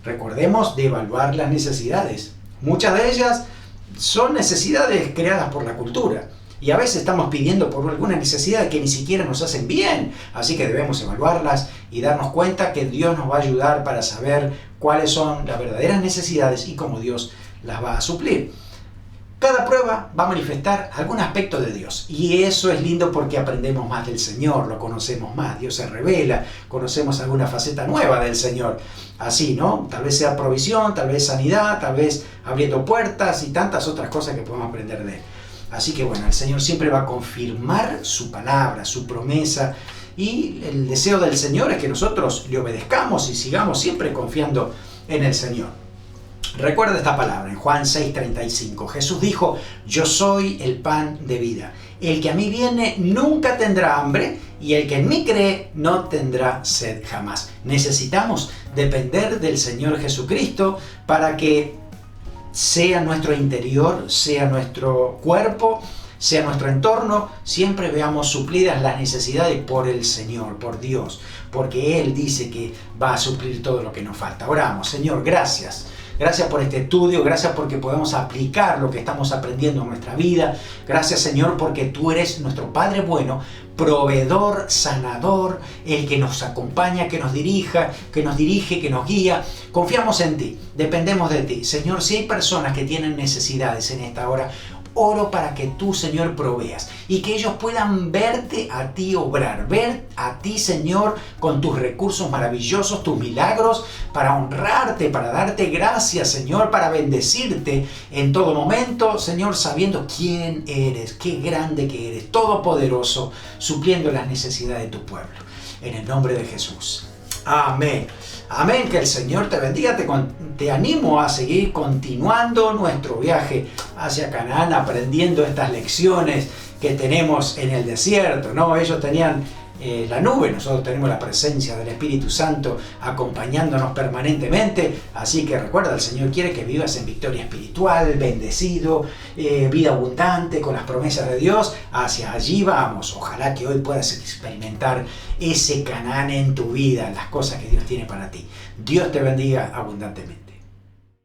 Recordemos de evaluar las necesidades. Muchas de ellas son necesidades creadas por la cultura. Y a veces estamos pidiendo por alguna necesidad que ni siquiera nos hacen bien. Así que debemos evaluarlas y darnos cuenta que Dios nos va a ayudar para saber cuáles son las verdaderas necesidades y cómo Dios las va a suplir. Cada prueba va a manifestar algún aspecto de Dios. Y eso es lindo porque aprendemos más del Señor, lo conocemos más. Dios se revela, conocemos alguna faceta nueva del Señor. Así, ¿no? Tal vez sea provisión, tal vez sanidad, tal vez abriendo puertas y tantas otras cosas que podemos aprender de Él. Así que bueno, el Señor siempre va a confirmar su palabra, su promesa, y el deseo del Señor es que nosotros le obedezcamos y sigamos siempre confiando en el Señor. Recuerda esta palabra en Juan 6:35. Jesús dijo: yo soy el pan de vida. El que a mí viene nunca tendrá hambre, y el que en mí cree no tendrá sed jamás. Necesitamos depender del Señor Jesucristo para que sea nuestro interior, sea nuestro cuerpo, sea nuestro entorno, siempre veamos suplidas las necesidades por el Señor, por Dios, porque Él dice que va a suplir todo lo que nos falta. Oramos. Señor, gracias. Gracias por este estudio, gracias porque podemos aplicar lo que estamos aprendiendo en nuestra vida. Gracias, Señor, porque tú eres nuestro Padre bueno, proveedor, sanador, el que nos acompaña, que nos dirige, que nos guía. Confiamos en ti, dependemos de ti. Señor, si hay personas que tienen necesidades en esta hora, oro para que tú, Señor, proveas y que ellos puedan verte a ti obrar, ver a ti, Señor, con tus recursos maravillosos, tus milagros, para honrarte, para darte gracias, Señor, para bendecirte en todo momento, Señor, sabiendo quién eres, qué grande que eres, todopoderoso, supliendo las necesidades de tu pueblo. En el nombre de Jesús. Amén. Amén, que el Señor te bendiga. Te animo a seguir continuando nuestro viaje hacia Canaán, aprendiendo estas lecciones que tenemos en el desierto, ¿no? Ellos tenían la nube, nosotros tenemos la presencia del Espíritu Santo acompañándonos permanentemente. Así que recuerda, el Señor quiere que vivas en victoria espiritual, bendecido, vida abundante con las promesas de Dios. Hacia allí vamos. Ojalá que hoy puedas experimentar ese Canaán en tu vida, las cosas que Dios tiene para ti. Dios te bendiga abundantemente.